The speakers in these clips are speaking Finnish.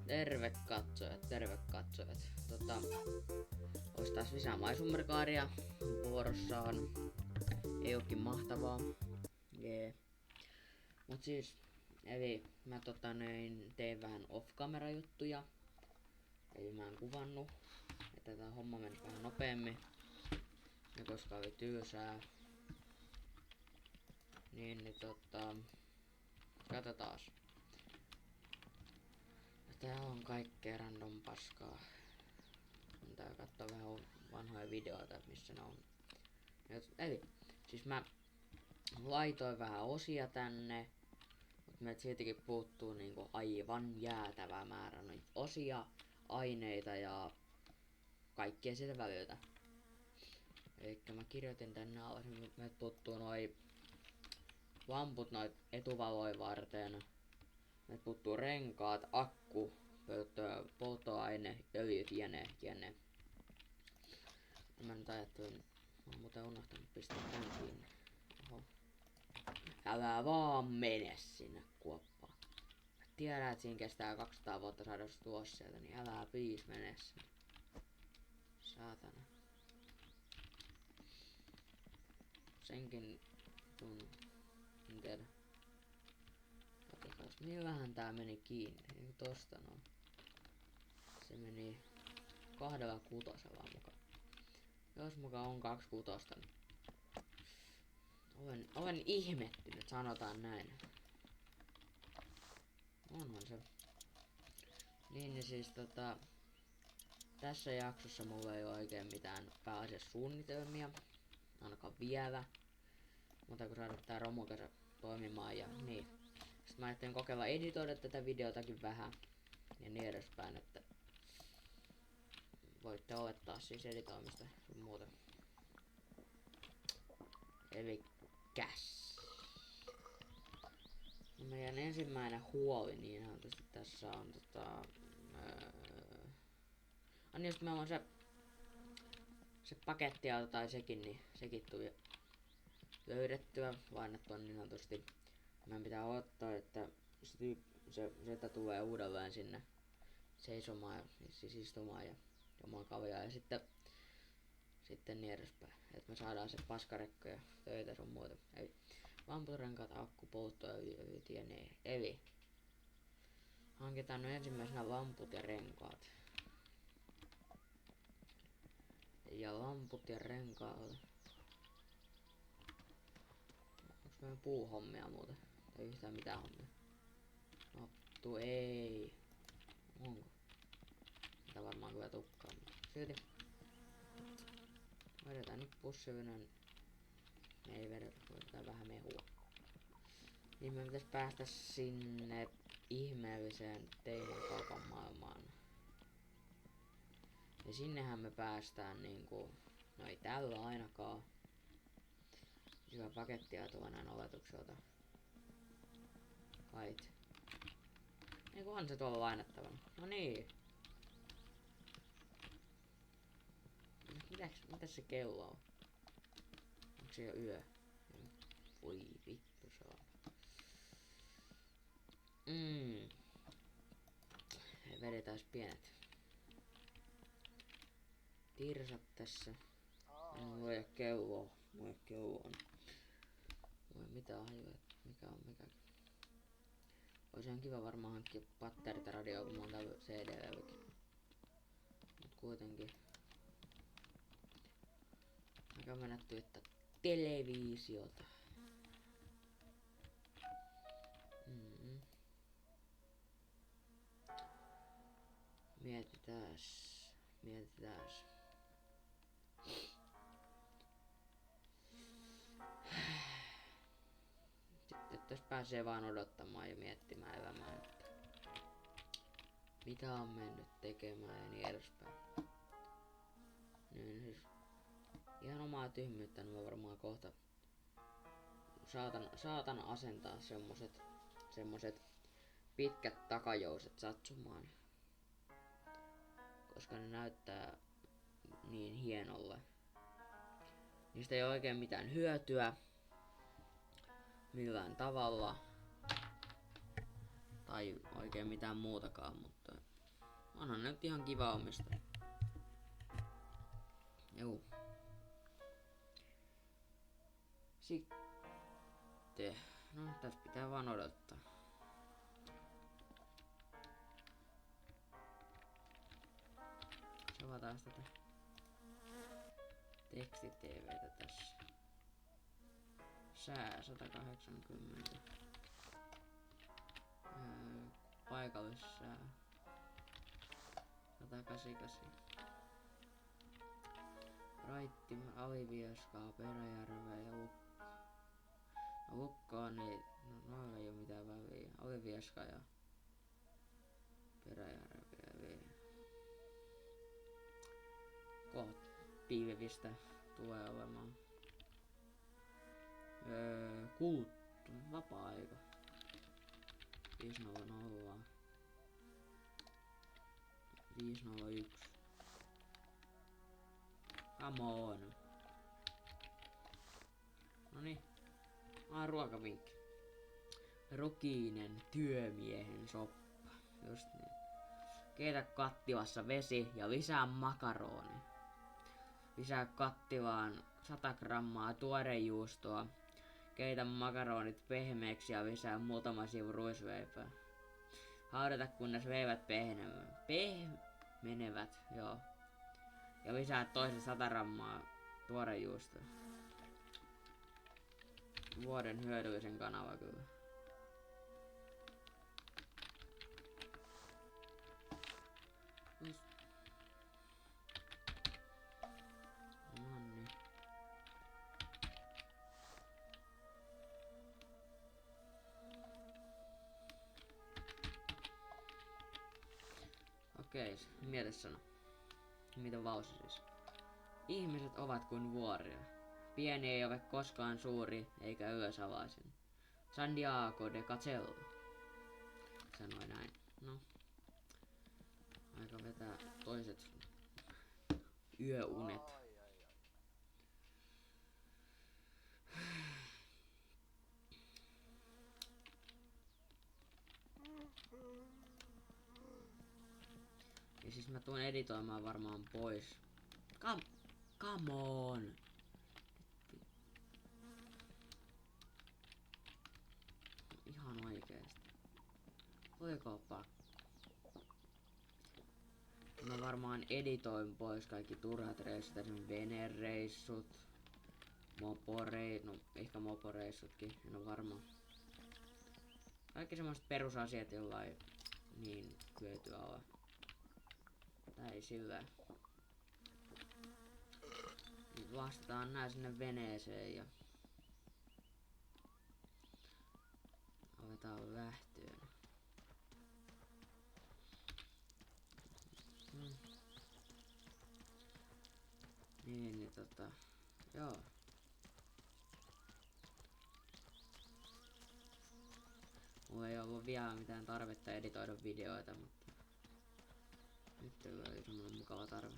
Terve katsojat. Ois taas lisää maisummerkaaria vuorossaan. Ei ookin mahtavaa. Jee. Mut siis, eli mä tein vähän off-camera juttuja. Eli mä en kuvannut, että tää homma meni vähän nopeemmin. Ja koska oli tylsää. Niin katsotaas. Täällä on kaikkea random paskaa. Tää kattoo vähän vanhoja videoita, missä ne on. Eli, siis mä laitoin vähän osia tänne, mutta meiltä siltikin puuttuu niinku aivan jäätävä määrä noita osia, aineita ja kaikkea sitä väliltä. Elikkä mä kirjoitin tänne alas, meiltä puuttuu noi lamput noit etuvaloja varten. Meiltä puuttuu renkaat, akku, polttoaine, öljyt, jne. Mä nyt ajattelin, mä oon muuten unohtanut pistää tän kiinni. Oho. Älä vaan mene sinne kuoppaan. Mä tiedän, että siinä kestää 200 vuotta saada tuossa sieltä, niin älä please mene sinne. Saatana. Senkin en tiedä. Katsotaas, millähän tää meni kiinni. Niin tosta noin. Se meni 2/6 mukaan. Jos mukaan on 2/6, niin olen ihmettynyt, sanotaan näin. Onhan se. Niin siis tässä jaksossa mulla ei ole oikein mitään pääasiassuunnitelmia. Ainakaan vielä. Mutta kun saada tää romukasa toimimaan ja niin. Sitten mä ajattelin kokeilla editoida tätä videotakin vähän. Ja niin edespäin, että voitte olettaa siis editoimista sun muuta. Eli käs. No meidän ensimmäinen huoli niinhän tässä on niin just meillä on se pakettiauto tai sekin, niin sekin tuli löydettyä, vaan että on niin sanotusti meidän pitää odottaa, että se tulee uudelleen sinne seisomaan, siis istumaan ja juomaan kaljaa ja sitten niin edespäin. Että me saadaan se paskarekko ja töitä sun muuta. Eli lamputrenkaat, akku, polttoöljyt ja ne. Eli hankitaan nyt ensimmäisenä lamput ja renkaat. Ja lamput ja renkaat. Onks meidän puuhommia muuten? Tai yhtään mitään hommia? Nottu ei. Onko? Sitä varmaan kyllä tukkaa, mutta silti. Vedetään nyt pussivinen. Ei vedetä, vedetään vähän mehua. Niin me pitäis päästä sinne ihmeelliseen teemakaupan maailmaan. Ja sinnehän me päästään niinku, no ei tällä ainakaan. Hyvä pakettia tuo näin oletukselta. Kait. Eiku on se tuolla lainattavana. No niin. Mitäs se kello on? Onko se jo yö? Voi vittu saa. Vedetäis pienet tirsat tässä. Mulla ei oo kelloa. Mulla ei mitään hajua, mikä on mikäkin. Ois ihan kiva varmaan hankkia patterit ja radio, kun mulla on täällä CD-levykin. Mut kuitenkin. Aika mennä tuittaa televisiota. Mietitääs. Sitten tässä pääsee vaan odottamaan ja miettimään elämää, että mitä on mennyt tekemään ja niin edespäin. Niin siis ihan omaa tyhmyyttä mä varmaan kohta saatan asentaa semmoset pitkät takajouset satsumaan. Koska ne näyttää niin hienolle. Niistä ei ole oikein mitään hyötyä millään tavalla. Tai oikein mitään muutakaan, mutta Onhan nyt ihan kiva omistaa. Juu. Sitten. No, tässä pitää vaan odottaa. Avataan tätä teksti-tvtä tässä. Sää 180. Paikallissää 188. Raitti, Alivieskaa, Peräjärveä ja Lukko. No Lukkoon ei, no noilla ei oo mitään väliä. Alivieska ja Peräjärveä vielä. Koht pilvistä tulee olemaan. Kulttu, vapaa-aika. 500. 501. Come on. Noniin. Ruokavinkki. Rukiinen työmiehen soppa. Just niin. Keitä kattilassa vesi ja lisää makarooni. Lisää kattilaan 100 grammaa tuorejuustoa. Keitä makaronit pehmeäksi ja lisää muutama sivu ruisleipää. Haudata kunnes leivät pehmenevät, joo. Ja lisää toisen 100 grammaa tuorejuustoa. Vuoden hyödyllisen kanava kyllä. Nonni. Okei, mietesana. Mitä lause siis? Ihmiset ovat kuin vuoria. Pieni ei ole koskaan suuri, eikä ylösalaisin. Santiago de Castell sanoi näin. No. Aika vetää toiset yöunet. Ja siis mä tuun editoimaan varmaan pois. Come on! Ihan oikeesti. Voiko pakko? Mä varmaan editoin pois kaikki turhat reissut, esimerkiksi venereissut, no ehkä moporeissutkin, en oo varma. Kaikki semmoset perusasiat, joilla ei niin hyötyä ole. Tai ei sillä. Nyt lastetaan nää sinne veneeseen ja aletaan lähtöön. Niin joo. Mulla ei ollut vielä mitään tarvetta editoida videoita, mutta nyt oli semmonen mukava tarve.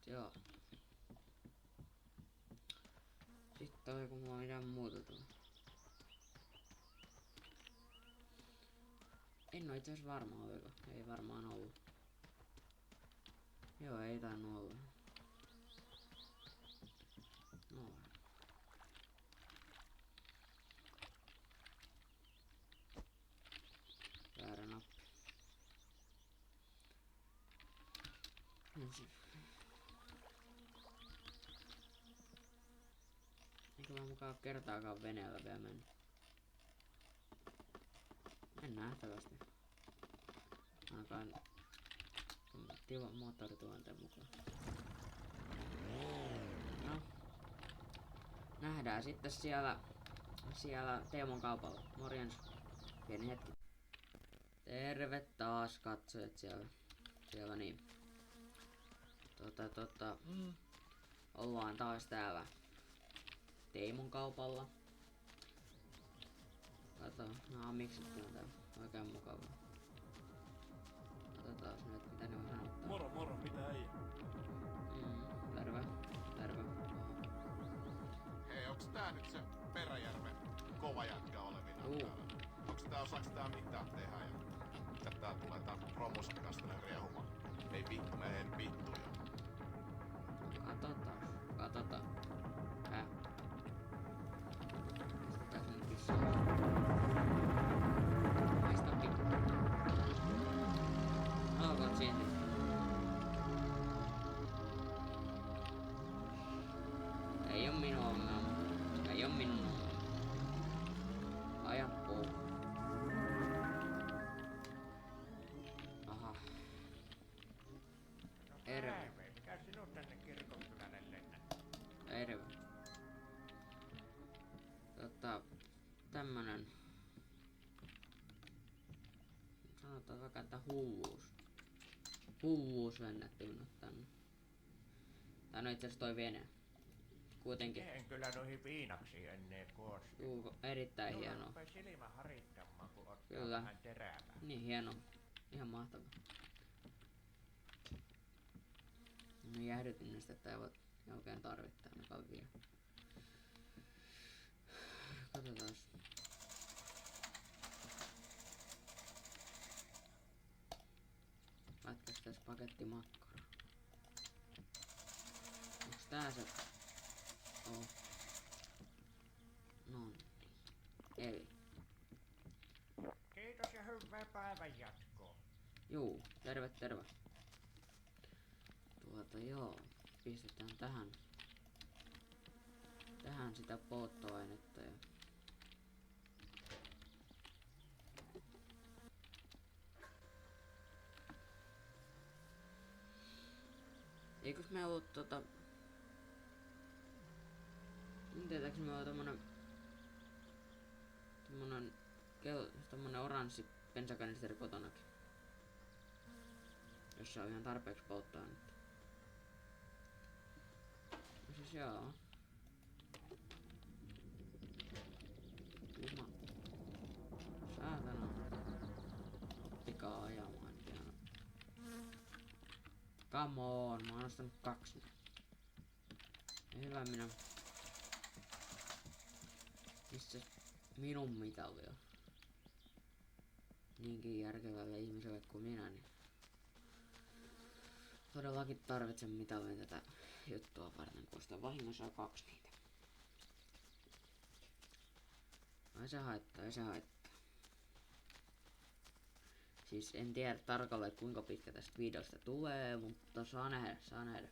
Joo. Sitten oliko mulla mitään muuta tuolla? En oo itse asiassa varma oliko. Ei varmaan ollut. Joo, ei tainnut olla. No. Väärä nappi. Eikö mä mukaan kertaakaan veneellä vielä mennyt? En nähtävästi. Ainakaan moottoritilanteen mukaan. No. Nähdään sitten siellä Teemon kaupalla. Morjens. Pieni hetki. Terve taas katsojat siellä niin. Ollaan taas täällä Teemon kaupalla. Kato, miksi on täällä? oikein mukavaa. Katsotaan nyt mitä ne on sanottaa. Moro moro, mitä äijä? Terve. Terve. Hei, onks tää nyt se Peräjärven kova jätkä olevina täällä? Onks tää osaks tää mitään tehdä ja mitä tää tulee tää promosan kanssa tänne riehumaan? Ei vittu, me en vittu jo. Katsotaan. Mistäs nyt kissaa? Maista pikku. Alkoot silti. Ei oo minun ongelma. Ei oo minun ongelma. Aja puu. Aha. Terve. Mikä sinut tänne kirkonkylälle lennät? Terve. Tämmönen. Sanotaan vaikka, että hulluus lennätti minut tänne. Tää on itse asiassa toi vene. Kuitenkin. En kyllä noihin viinaksi ennen koosti. Erittäin hienoa. Rupee silmä harittamaan, kun ottaa Kyllä. vähän terävää. Niin hieno. Ihan mahtavaa. No jäähdytinnestettä ei voi oikein tarvittaa ainakaan vielä. Katsotaas. Pätkästäis paketti makkaraa. Onks tää se? Oh. Nonni. Eli. Kiitos ja hyvää päivän jatkoa. Juu, terve. Joo. Pistetään tähän sitä polttoainetta ja eikös me ollut tietääks me ollut tommonen oranssi bensakanisteri kotonakin, jossa on ihan tarpeeksi polttoainetta. No siis joo. Jumala. Saatana. Oppikaa ajamaan piano. Come on, mä oon ostanut 2. Hyvä minä. Missä minun mitali on? Niinkin järkevälle ihmiselle kuin minä, niin todellakin tarvitsen mitalin tätä juttua varten, kun sitä vahingossa on 2 niitä. Ei se haittaa. Siis en tiedä tarkalleen kuinka pitkä tästä videosta tulee, mutta saa nähdä.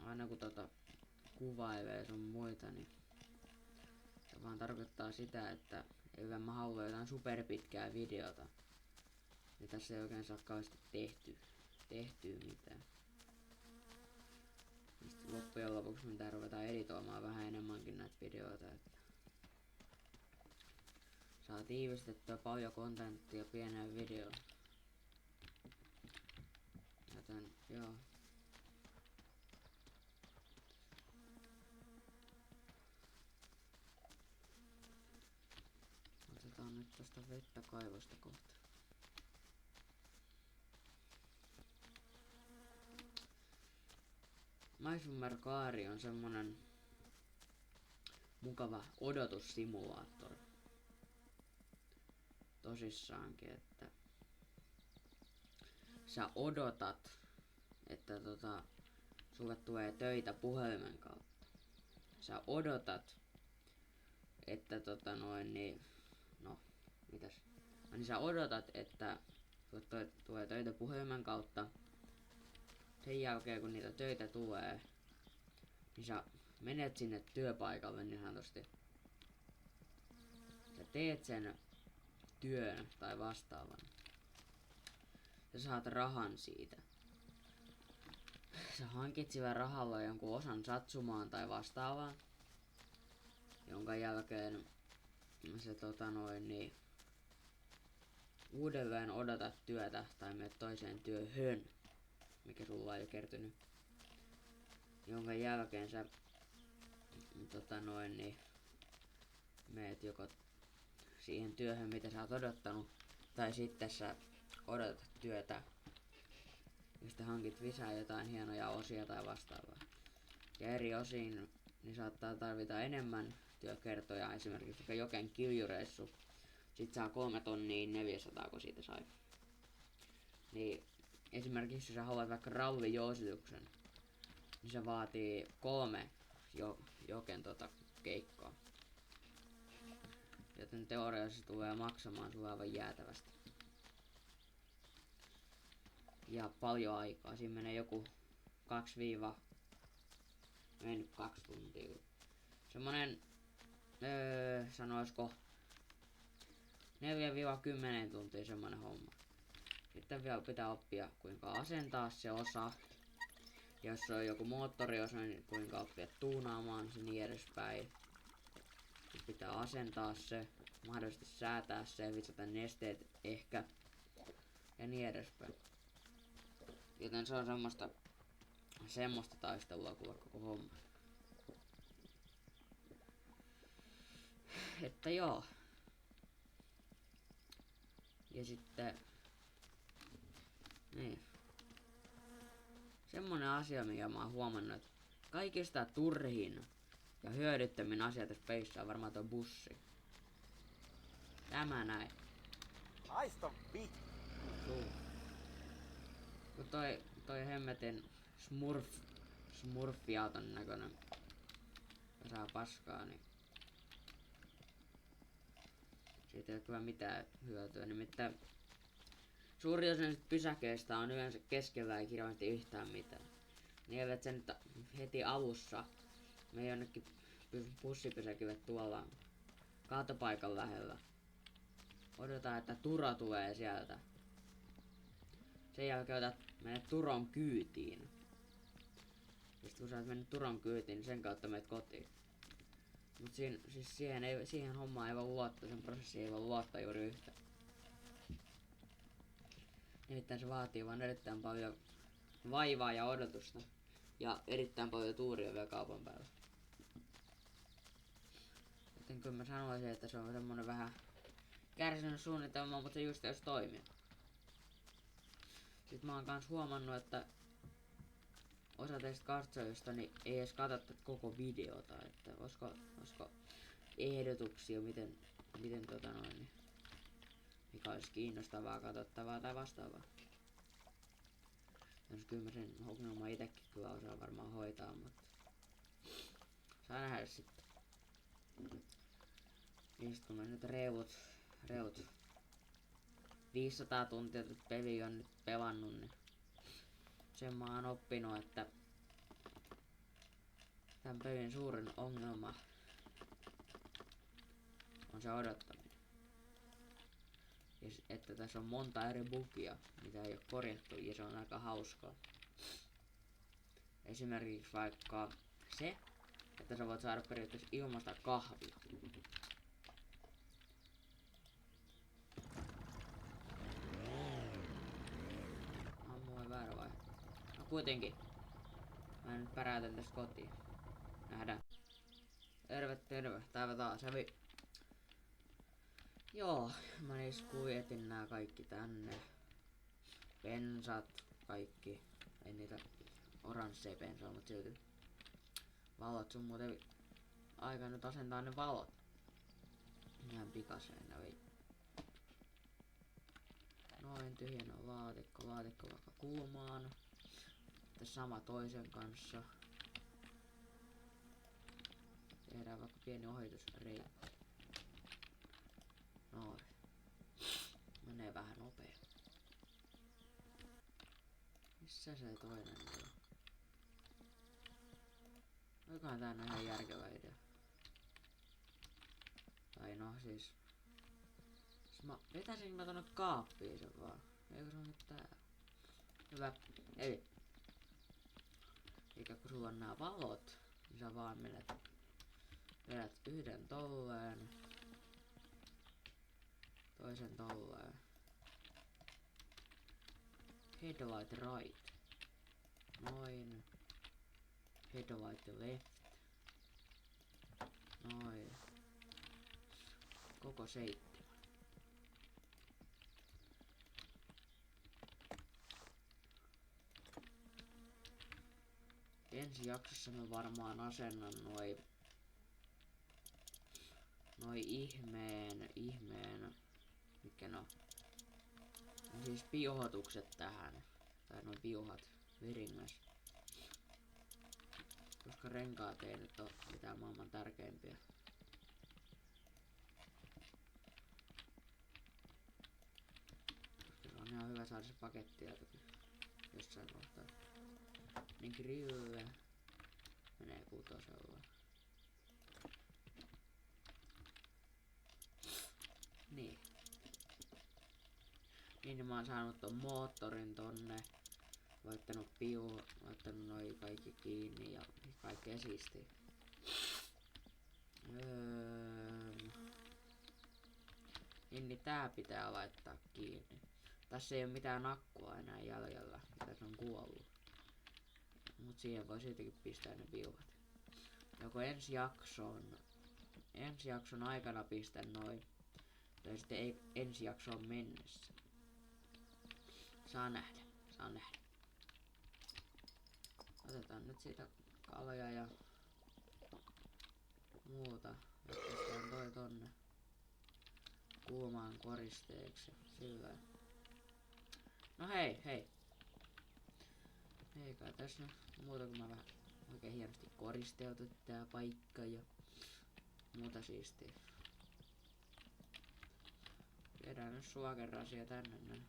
Aina kun kuvailee sun muita, niin se vaan tarkoittaa sitä, että ei mä halua jotain superpitkää videota. Niin tässä ei oikein saa kauheasti tehtyä mitään. Sitten loppujen lopuksi mitä ruvetaan editoimaan vähän enemmänkin näitä videoita, että saa tiivistettyä paljon kontenttia pieneen videoon. Joten joo. Otetaan nyt tosta vettä kaivosta kohta. MySummerCar on semmonen mukava odotussimulaattori. Tosissaankin, että sä odotat, että sulle tulee töitä puhelimen kautta. Sä odotat, että niin sä odotat, että sulle tulee töitä puhelimen kautta. Sen jälkeen kun niitä töitä tulee, niin sä menet sinne työpaikalle niin sanotusti. Sä teet sen työn tai vastaavan. Sä saat rahan siitä. Sä hankit sillä rahalla jonkun osan satsumaan tai vastaavaan. Jonka jälkeen se uudelleen odotat työtä tai menet toiseen työhön, mikä sulla on jo kertynyt. Jonka jälkeen sä meet joko siihen työhön, mitä sä oot odottanut, tai sitten sä odotat työtä, ja sitten hankit lisää jotain hienoja osia tai vastaavaa. Ja eri osiin niin saattaa tarvita enemmän työkertoja, esimerkiksi vaikka Joken kiljureissu. Sit saa 3 tonnia 400, kun siitä sai. Niin esimerkiksi jos sä haluat vaikka rallijoosituksen, niin se vaatii 3 Joken keikkoa. Joten teoriassa tulee maksamaan sulle aivan jäätävästi. Ja paljon aikaa. Siinä menee joku 2 tuntia. Semmonen, sanoisiko 4-10 tuntia semmonen homma. Sitten vielä pitää oppia kuinka asentaa se osa. Jos se on joku moottoriosa, niin kuinka oppia tuunaamaan se niin edespäin. Sitten pitää asentaa se, mahdollisesti säätää se, vitsata nesteet ehkä. Ja niin edespäin. Joten se on semmoista taistelua kuin koko homma. Että joo. Ja sitten niin. Semmonen asia, mikä mä oon huomannut, että kaikista turhin ja hyödyttömin asia tässä peissä on varmaan tuo bussi. Tämä näin. Haista vittu. Kun toi hemmetin smurfiauton näköinen saa paskaa, niin siitä ei ole kyllä mitään hyötyä. Nimittäin suuri osa näistä pysäkeistä on yleensä keskellä ei kirjoitti yhtään mitään. Niin eivät sen heti alussa me jonnekin bussipysäkille tuolla kaatopaikan lähellä. Odotetaan, että Turo tulee sieltä. Sen jälkeen menet Turon kyytiin. Ja sit kun sä oot mennyt Turon kyytiin, niin sen kautta menet kotiin. Mut siihen hommaan ei voi luottaa, sen prosessiin ei voi luottaa juuri yhtään. Nimittäin se vaatii vaan erittäin paljon vaivaa ja odotusta. Ja erittäin paljon tuuria vielä kaupan päällä. Joten kyllä mä sanoisin, että se on semmonen vähän kärsinyt suunnitelma, mutta se just jos toimii. Sitten mä oon kans huomannut, että osa teistä katsojista niin ei edes katso koko videota, että olisiko ehdotuksia, miten mikä olisi kiinnostavaa, katsottavaa tai vastaavaa. Jos kyllä mä sen ongelman itekin kyllä osaan varmaan hoitaa, mutta saa nähdä sitten. Niistä kun mä nyt reut 500 tuntia tätä peliä on nyt pelannut, niin sen mä oon oppinut, että tämän pelin suurin ongelma on se odottaminen. Ja että tässä on monta eri bugia, mitä ei oo korjattu, ja se on aika hauskaa. Esimerkiksi vaikka se, että sä voit saada periaatteessa ilmasta kahvia. Ammuin väärä vai? No kuitenkin. Mä nyt päräytän tästä kotiin. Nähdään. Terve. Täällä taas hävi. Joo, mä niis kuljetin nää kaikki tänne. Pensat, kaikki. Ei niitä oransseja pensaa, mut silti. Valot sun muuten aika nyt asentaa ne valot. Ihan pikaseen näin. Noin tyhjennä laatikko vaikka kulmaan. Sitten sama toisen kanssa. Tehdään vaikka pieni ohitusreitti. Noin. Menee vähän nopea. Missä se toinen on? Olikohan tää ihan järkevä idea? Tai no siis vetäisin mä tonne kaappiin sen vaan. Eikö se on nyt täällä? Hyvä. Eli kun sulla on nää valot, niin sä vaan vedät yhden tolleen. Toisen tolleen. Headlight right. Noin. Headlight left. Noin. koko 7. Ensi jaksossa mä varmaan asennan noi ihmeen, mikä no, siis piuhotukset tähän, tai noi piuhat, viringas. Koska renkaat ei nyt oo mitään maailman tärkeimpiä. Koska se on ihan hyvä saada se paketti jossain kohtaa. Niin kyllä menee 6:lla. Niin. Niin mä oon saanut ton moottorin tonne. Laittanut noi kaikki kiinni ja kaikkea siistiä. Niin tää pitää laittaa kiinni. Tässä ei oo mitään akkua enää jäljellä, mitä se on kuollut. Mut siihen voi siltikin pistää ne piuhat. Joko ensi jakson aikana pistän noin. Tai sitten ei ensi jaksoon mennessä. Saa nähdä. Otetaan nyt siitä kaloja ja muuta. Ja pistään toi tonne kuumaan koristeeksi. Sillä. No hei. Eikä tässä nyt muuta kun mä vähän oikein hienosti koristeutu tää paikka ja muuta siistiä. Viedään nyt suakerasia tänne näin.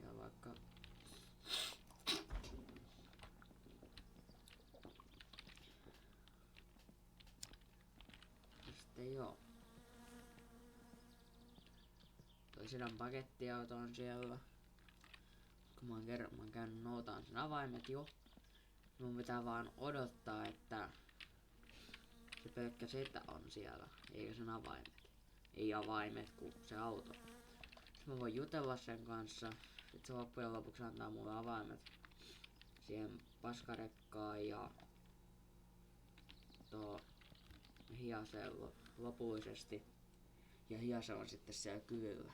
Ja vaikka sitten joo. Toisinaan pakettiauto on siellä. Kun mä oon käynyt noutaan sen avaimet jo. Mun pitää vaan odottaa, että se pelkkä setä on siellä, eikä sen avaimet. Ei avaimet, kun se auto. Sitten mä voin jutella sen kanssa. Sitten se loppujen lopuksi antaa mulle avaimet siihen paskarekkaan ja hiaseen lopullisesti. Ja hiase on sitten siellä kyvyllä.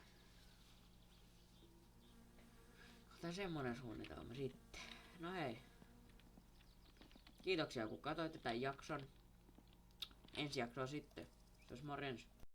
Otetaan semmonen suunnitelma sitten. No hei. Kiitoksia kun katsoitte tän jakson. Ensi jaksoa sitten. Morjens.